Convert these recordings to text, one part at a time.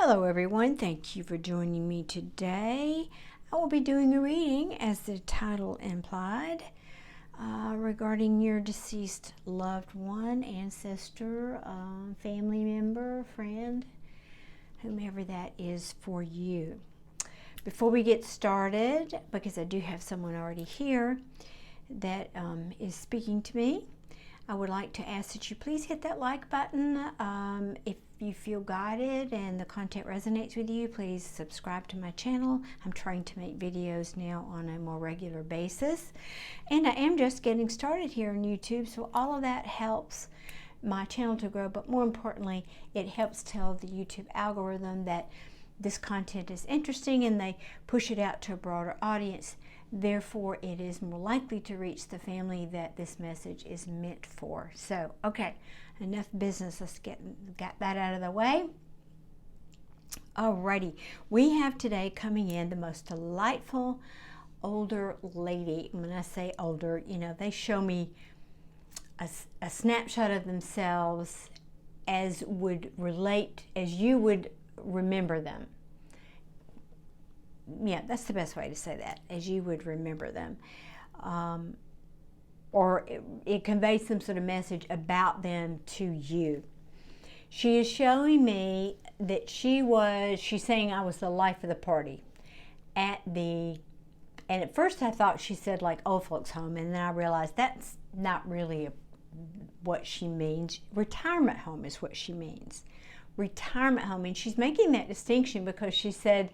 Hello everyone, thank you for joining me today. I will be doing a reading, as the title implied, regarding your deceased loved one, ancestor, family member, friend, whomever that is for you. Before we get started, because I do have someone already here that is speaking to me, I would like to ask that you please hit that like button. If you feel guided and the content resonates with you, please subscribe to my channel. I'm trying to make videos now on a more regular basis. And I am just getting started here on YouTube, so all of that helps my channel to grow. But more importantly, it helps tell the YouTube algorithm that this content is interesting and they push it out to a broader audience. Therefore, it is more likely to reach the family that this message is meant for. So, okay, enough business. Let's get that out of the way. Alrighty, we have today coming in the most delightful older lady. When I say older, you know, they show me a snapshot of themselves as would relate, as you would remember them. Yeah, that's the best way to say that, as you would remember them. Or it conveys some sort of message about them to you. She is showing me that she's saying I was the life of the party and at first I thought she said like old folks home, and then I realized that's not really what she means. Retirement home is what she means. Retirement home, and she's making that distinction because she said,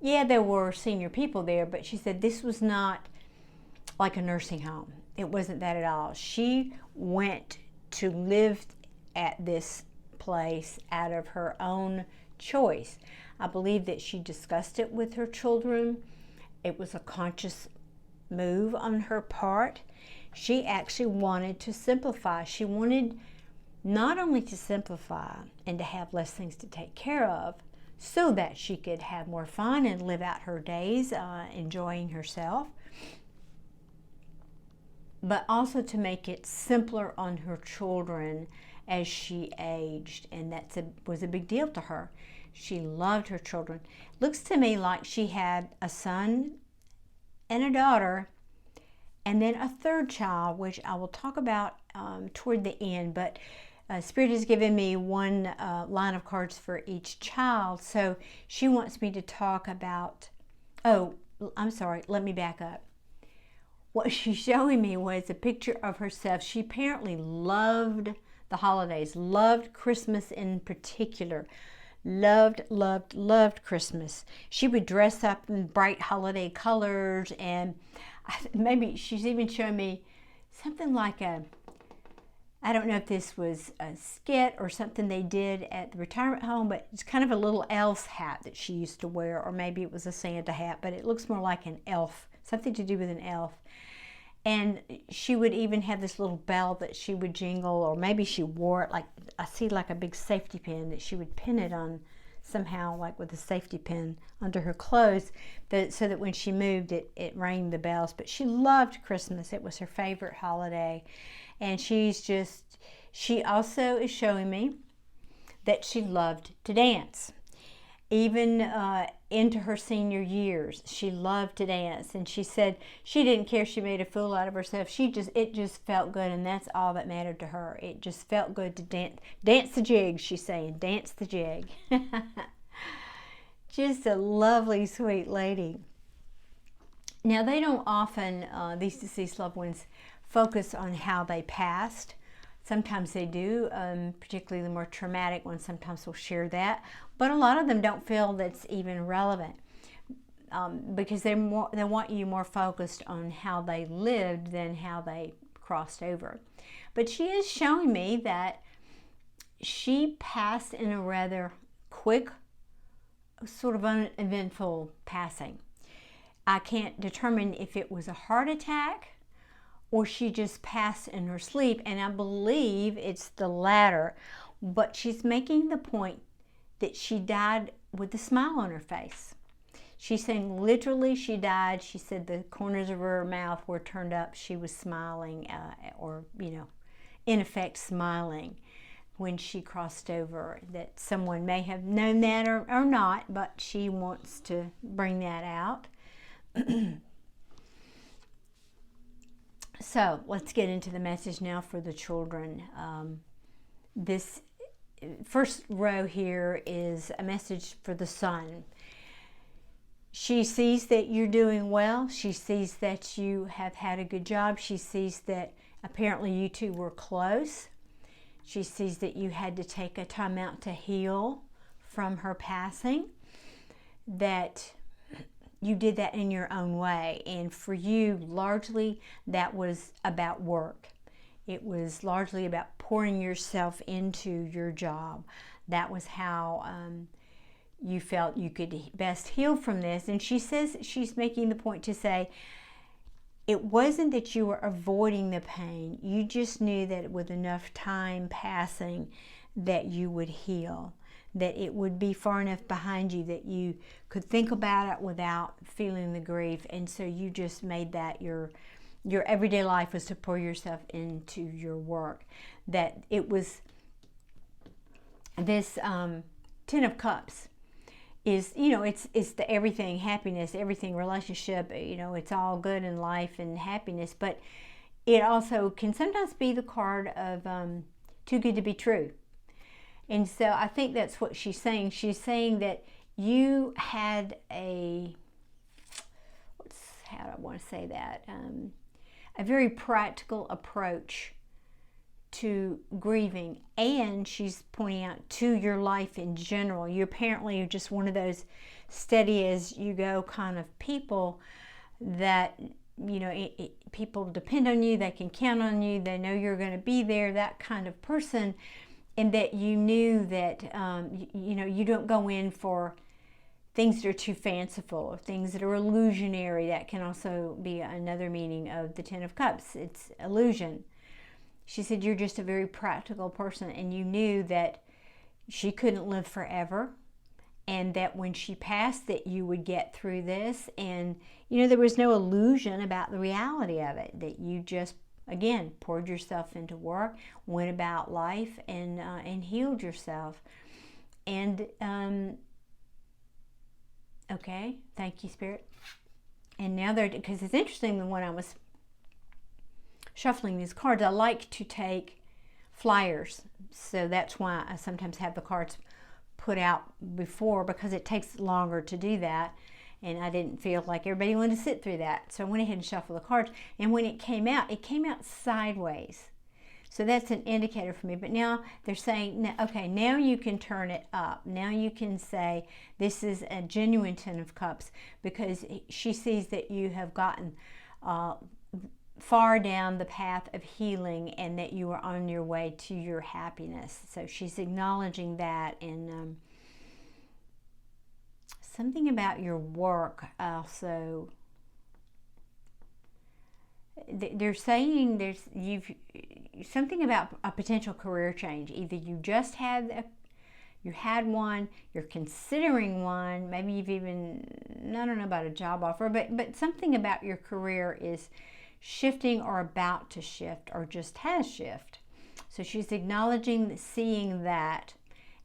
yeah, there were senior people there, but she said this was not like a nursing home. It wasn't that at all. She went to live at this place out of her own choice. I believe that she discussed it with her children. It was a conscious move on her part. She actually wanted to simplify. She wanted not only to simplify and to have less things to take care of, so that she could have more fun and live out her days enjoying herself, but also to make it simpler on her children as she aged, and that was a big deal to her. She loved her children. Looks to me like she had a son and a daughter, and then a third child, which I will talk about toward the end, but Spirit has given me one line of cards for each child, so she wants me to talk about, oh, I'm sorry, let me back up. What she's showing me was a picture of herself. She apparently loved the holidays, loved Christmas in particular, loved Christmas. She would dress up in bright holiday colors, and maybe she's even showing me something like I don't know if this was a skit or something they did at the retirement home, but it's kind of a little elf hat that she used to wear, or maybe it was a Santa hat, but it looks more like an elf, something to do with an elf. And she would even have this little bell that she would jingle, or maybe she wore it like, I see like a big safety pin that she would pin it on somehow, like with a safety pin under her clothes, so that when she moved it rang the bells. But she loved Christmas. It was her favorite holiday. And she also is showing me that she loved to dance. Even into her senior years, she loved to dance. And she said she didn't care if she made a fool out of herself. It just felt good, and that's all that mattered to her. It just felt good to dance. Dance the jig, she's saying. Dance the jig. Just a lovely, sweet lady. Now, they don't often, these deceased loved ones, focus on how they passed. Sometimes they do, particularly the more traumatic ones. Sometimes will share that, but a lot of them don't feel that's even relevant because they want you more focused on how they lived than how they crossed over. But she is showing me that she passed in a rather quick, sort of uneventful passing. I can't determine if it was a heart attack or she just passed in her sleep, and I believe it's the latter. But she's making the point that she died with a smile on her face. She's saying literally she died. She said the corners of her mouth were turned up. She was smiling, or, you know, in effect smiling. when she crossed over, that someone may have known that or not, but she wants to bring that out. So let's get into the message now for the children. This first row here is a message for the son. She sees that you're doing well. She sees that you have had a good job. She sees that apparently you two were close. She sees that you had to take a time out to heal from her passing, that you did that in your own way. And for you, largely, that was about work. It was largely about pouring yourself into your job. That was how you felt you could best heal from this. And she says, she's making the point to say, it wasn't that you were avoiding the pain. You just knew that with enough time passing that you would heal, that it would be far enough behind you that you could think about it without feeling the grief. And so you just made that your everyday life was to pour yourself into your work. That it was this 10 of Cups is, you know, it's the everything, happiness, everything, relationship, you know, it's all good in life and happiness, but it also can sometimes be the card of too good to be true. And so I think that's what she's saying. She's saying that you had how do I want to say that? A very practical approach to grieving, and she's pointing out to your life in general. You apparently are just one of those steady as you go kind of people that, you know, people depend on you, they can count on you, they know you're going to be there, that kind of person. And that you knew that, you know, you don't go in for things that are too fanciful or things that are illusionary. That can also be another meaning of the 10 of Cups. It's illusion. She said you're just a very practical person, and you knew that she couldn't live forever, and that when she passed that you would get through this. And, you know, there was no illusion about the reality of it, that you just, again, poured yourself into work, went about life, and healed yourself. And, okay, thank you, Spirit. And now because it's interesting, when I was shuffling these cards, I like to take flyers. So that's why I sometimes have the cards put out before, because it takes longer to do that. And I didn't feel like everybody wanted to sit through that. So I went ahead and shuffled the cards. And when it came out sideways. So that's an indicator for me. But now they're saying, okay, now you can turn it up. Now you can say this is a genuine 10 of Cups, because she sees that you have gotten far down the path of healing, and that you are on your way to your happiness. So she's acknowledging that. And something about your work also. They're saying you've something about a potential career change. Either you just had one, you're considering one, maybe you've even, I don't know about a job offer, but something about your career is shifting or about to shift or just has shifted. So she's acknowledging, seeing that,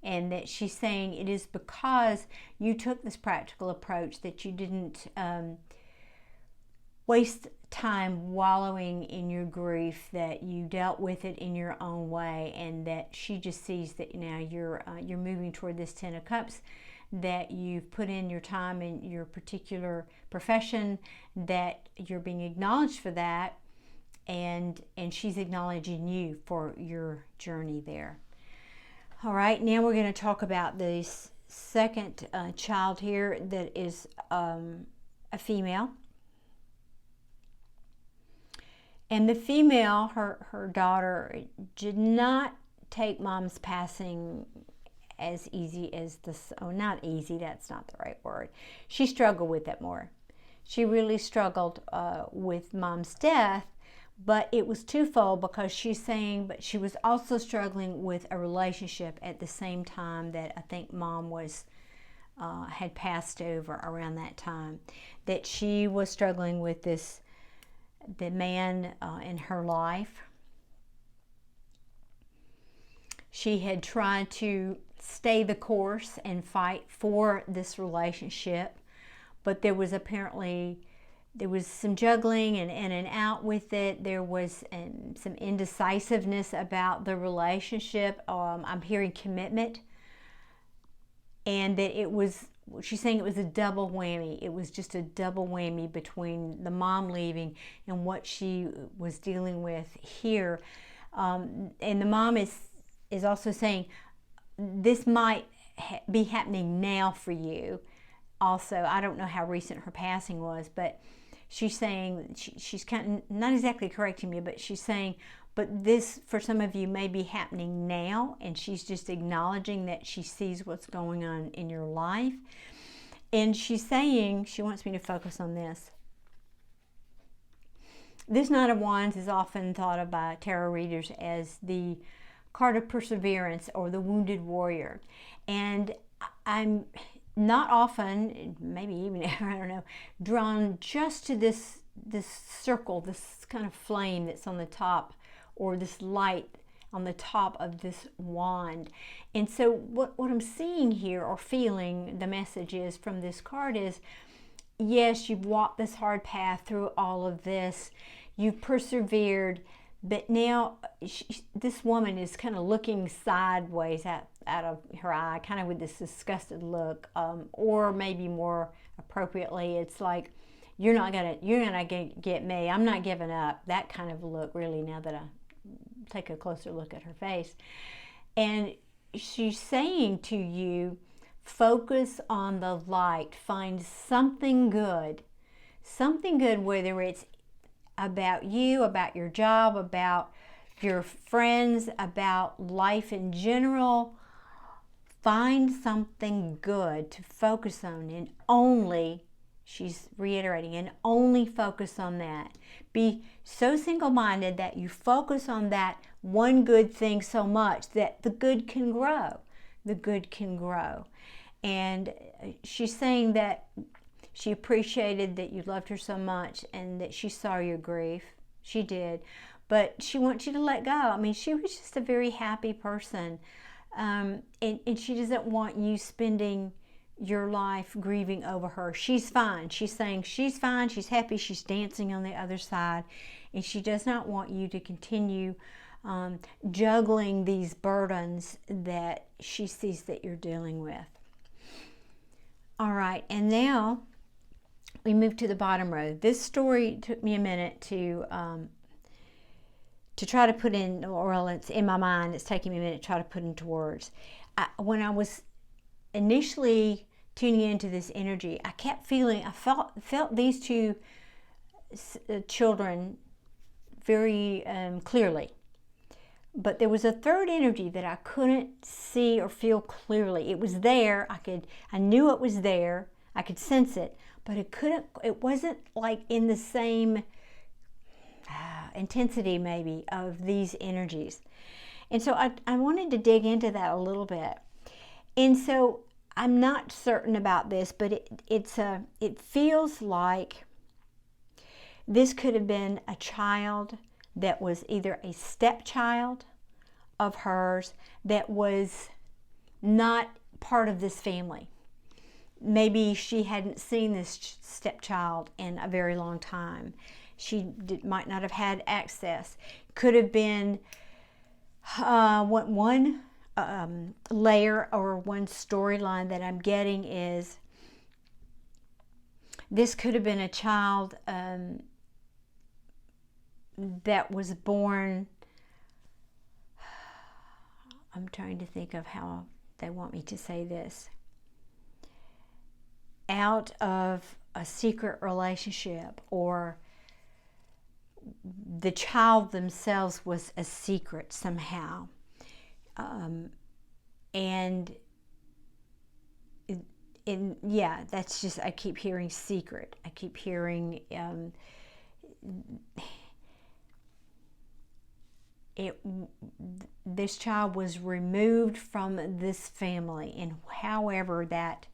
and that she's saying it is because you took this practical approach, that you didn't waste time wallowing in your grief, that you dealt with it in your own way, and that she just sees that now you're moving toward this 10 of Cups, that you've put in your time in your particular profession, that you're being acknowledged for that, and she's acknowledging you for your journey there. All right, now we're going to talk about this second child here that is a female. And the female, her daughter, did not take mom's passing as easy as this. Oh, not easy, that's not the right word. She struggled with it more. She really struggled with mom's death, but it was twofold, because she's saying, but she was also struggling with a relationship at the same time that I think mom was had passed over around that time. That she was struggling with the man in her life. She had tried to stay the course and fight for this relationship, but there was some juggling and in and out with it. There was some indecisiveness about the relationship. I'm hearing commitment, and that she's saying it was a double whammy. It was just a double whammy between the mom leaving and what she was dealing with here. And the mom is also saying this might be happening now for you. Also, I don't know how recent her passing was, but she's saying, she's kind of not exactly correcting me, but she's saying, but this for some of you may be happening now, and she's just acknowledging that she sees what's going on in your life. And she's saying, she wants me to focus on this. This Knight of Wands is often thought of by tarot readers as the card of perseverance or the wounded warrior. And I'm not often, maybe even, I don't know, drawn just to this circle, this kind of flame that's on the top, or this light on the top of this wand. And so what I'm seeing here, or feeling, the message is from this card is, yes, you've walked this hard path through all of this, you've persevered, but now this woman is kind of looking sideways out of her eye, kind of with this disgusted look, or maybe more appropriately, it's like, you're not gonna get me, I'm not giving up, that kind of look, really, now that I take a closer look at her face. And she's saying to you, focus on the light, find something good, whether it's about you, about your job, about your friends, about life in general. Find something good to focus on, and only, she's reiterating, and only focus on that. Be so single-minded that you focus on that one good thing so much that the good can grow. The good can grow. And she's saying that she appreciated that you loved her so much and that she saw your grief. She did. But she wants you to let go. I mean, she was just a very happy person. And she doesn't want you spending your life grieving over her. She's fine. She's saying she's fine. She's happy. She's dancing on the other side. And she does not want you to continue juggling these burdens that she sees that you're dealing with. All right, and now we move to the bottom row. This story took me a minute to try to put in, or it's in my mind, it's taking me a minute to try to put into words. When I was initially tuning into this energy, I kept feeling, I felt these two children very clearly. But there was a third energy that I couldn't see or feel clearly. It was there. I knew it was there. I could sense it, but it wasn't like in the same intensity maybe of these energies. And so I wanted to dig into that a little bit. And so I'm not certain about this, but it feels like this could have been a child that was either a stepchild of hers that was not part of this family. Maybe she hadn't seen this stepchild in a very long time. She might not have had access. Could have been one layer or one storyline that I'm getting is this could have been a child that was born, I'm trying to think of how they want me to say this, out of a secret relationship, or the child themselves was a secret somehow. And yeah, that's just, I keep hearing secret. I keep hearing this child was removed from this family, and however that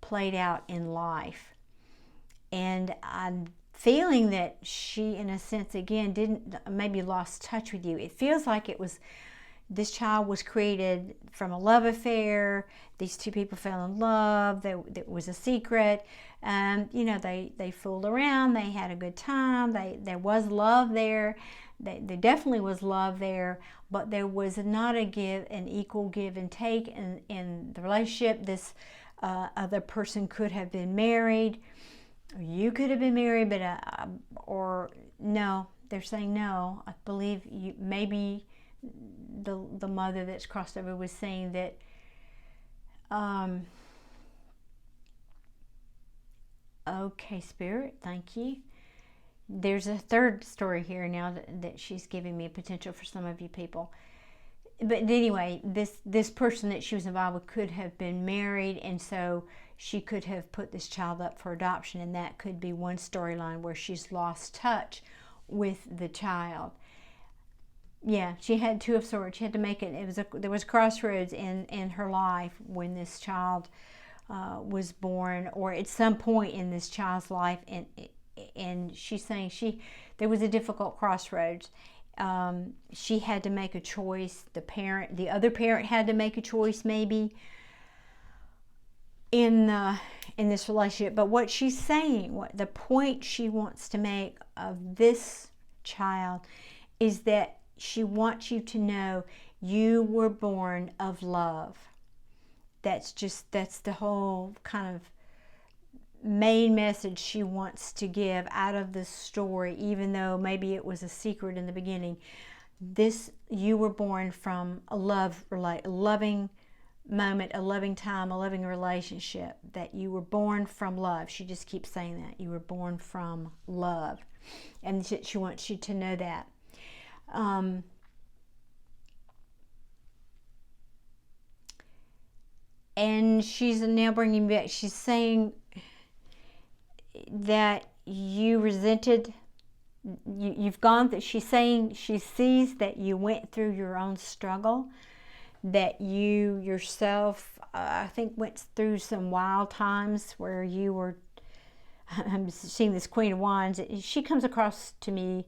played out in life. And I'm feeling that she, in a sense, again, didn't, maybe lost touch with you. It feels like it was this child was created from a love affair. These two people fell in love. It was a secret. You know, they fooled around. They had a good time. There was love there. There definitely was love there, but there was not an equal give and take in the relationship. This other person could have been married, or you could have been married, but or no, they're saying no. I believe maybe the mother that's crossed over was saying that okay, Spirit, thank you. There's a third story here now that she's giving me a potential for some of you people. But anyway, this person that she was involved with could have been married, and so she could have put this child up for adoption, and that could be one storyline where she's lost touch with the child. Yeah, she had Two of Swords. She had to make it. There was crossroads in her life when this child was born, or at some point in this child's life, and she's saying there was a difficult crossroads. She had to make a choice. The other parent had to make a choice, maybe in this relationship. But what she's saying, the point she wants to make of this child, is that she wants you to know you were born of love. That's the whole kind of main message she wants to give out of this story, even though maybe it was a secret in the beginning. You were born from a loving moment, a loving time, a loving relationship, that you were born from love. She just keeps saying that. You were born from love. And she wants you to know that. And she's now bringing back, she's saying that you resented, you've gone through, she's saying she sees that you went through your own struggle, that you yourself, I think, went through some wild times where you were, I'm seeing this Queen of Wands. She comes across to me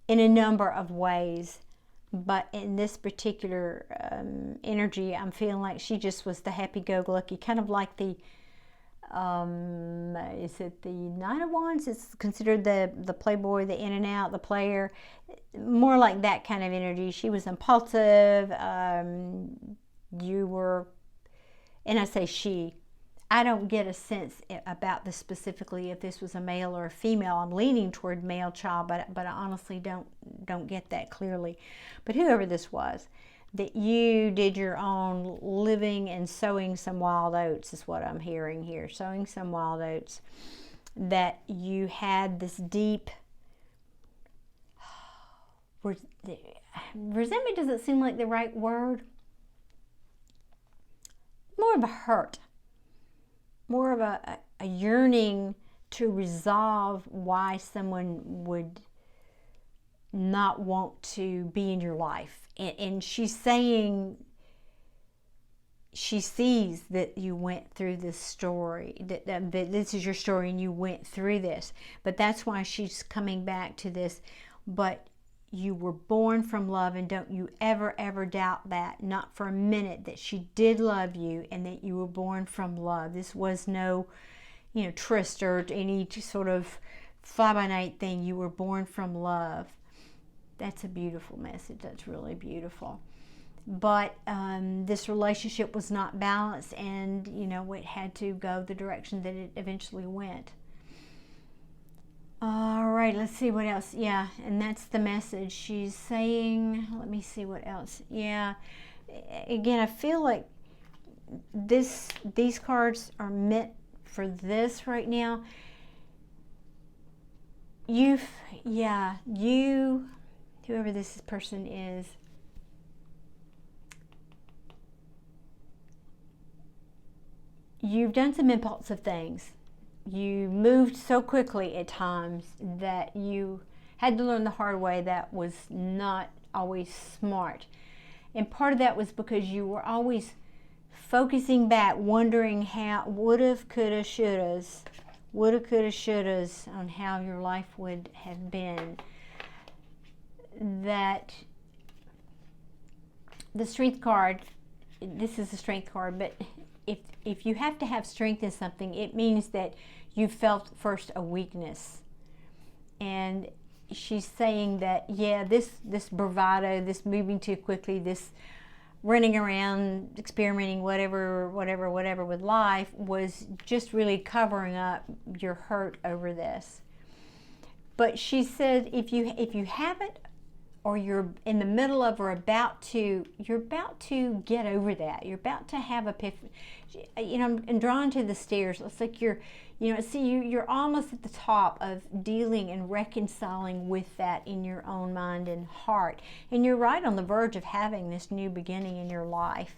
in a number of ways, but in this particular energy, I'm feeling like she just was the happy-go-lucky, kind of like the, is it the Nine of Wands? It's considered the playboy, the in and out, the player, more like that kind of energy. She was impulsive. You were, and I say she, I don't get a sense about this specifically, if this was a male or a female. I'm leaning toward male child, but I honestly don't get that clearly. But whoever this was, that you did your own living and sowing some wild oats is what I'm hearing here. Sowing some wild oats. That you had this deep, resentment doesn't seem like the right word. More of a hurt. More of a yearning to resolve why someone would not want to be in your life. And she's saying she sees that you went through this story, that this is your story and you went through this. But that's why she's coming back to this. But you were born from love, and don't you ever doubt that, not for a minute, that she did love you and that you were born from love. This was no, tryst or any sort of fly-by-night thing. You were born from love. That's a beautiful message. That's really beautiful. But this relationship was not balanced, and it had to go the direction that it eventually went. All right, let's see what else. Yeah, and that's the message she's saying. Let me see what else. Yeah, again, I feel like these cards are meant for this right now. Whoever this person is, you've done some impulsive things. You moved so quickly at times that you had to learn the hard way. That was not always smart. And part of that was because you were always focusing back, wondering how, would've, coulda, shouldas, on how your life would have been. That the strength card, this is a strength card, but if you have to have strength in something, it means that you felt first a weakness. And she's saying that, yeah, this bravado, this moving too quickly, this running around, experimenting, whatever with life was just really covering up your hurt over this. But she said if you haven't, or you're in the middle of or you're about to get over that. You're about to have epiphany. You know, I'm drawn to the stairs. It's like you're almost at the top of dealing and reconciling with that in your own mind and heart. And you're right on the verge of having this new beginning in your life.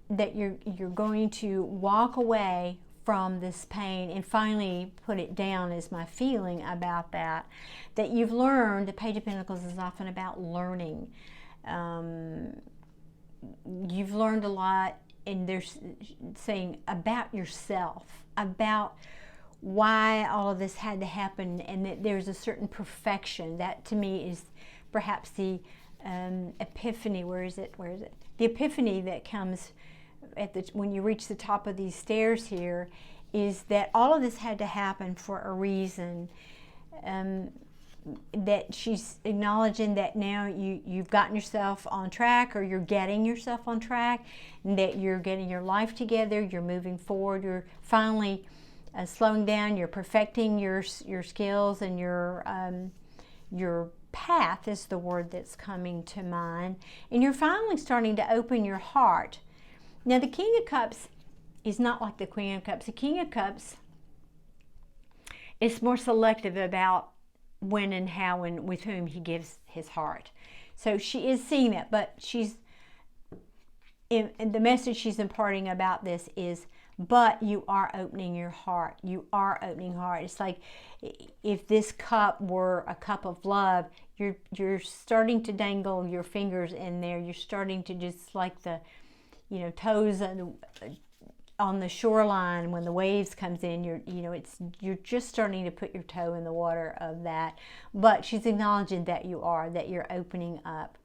That you're going to walk away from this pain and finally put it down, is my feeling about that. That you've learned, the Page of Pentacles is often about learning. You've learned a lot, and there's saying about yourself, about why all of this had to happen, and that there's a certain perfection. That to me is perhaps the epiphany. Where is it? The epiphany that comes when you reach the top of these stairs here, is that all of this had to happen for a reason. That she's acknowledging that now you've gotten yourself on track, or you're getting yourself on track, and that you're getting your life together, you're moving forward, you're finally slowing down, you're perfecting your skills, and your path is the word that's coming to mind, and you're finally starting to open your heart. Now, the King of Cups is not like the Queen of Cups. The King of Cups is more selective about when and how and with whom he gives his heart. So she is seeing that, but and the message she's imparting about this is, but you are opening your heart. You are opening your heart. It's like if this cup were a cup of love, you're starting to dangle your fingers in there. You're starting to just like the toes on the shoreline when the waves comes in. You're just starting to put your toe in the water of that. But she's acknowledging that you're opening up,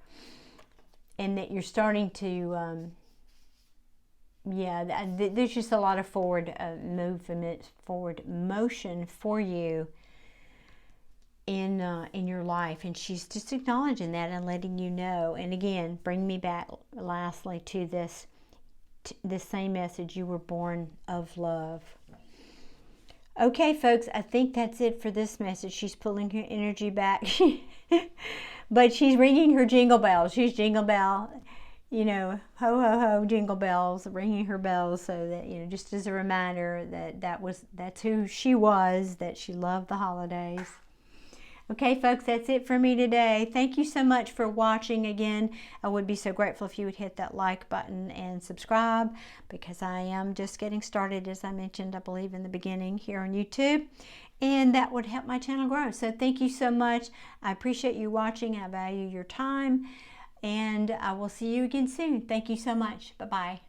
and that you're starting to there's just a lot of forward movement, forward motion for you in your life, and she's just acknowledging that and letting you know. And again, bring me back lastly to this same message: you were born of love. Okay, folks, I think that's it for this message. She's pulling her energy back, but she's ringing her jingle bells. She's jingle bell, ho ho ho, jingle bells, ringing her bells, so that just as a reminder that's who she was, that she loved the holidays. Okay, folks, that's it for me today. Thank you so much for watching. Again, I would be so grateful if you would hit that like button and subscribe, because I am just getting started, as I mentioned, I believe, in the beginning here on YouTube, and that would help my channel grow. So thank you so much. I appreciate you watching. I value your time, and I will see you again soon. Thank you so much. Bye-bye.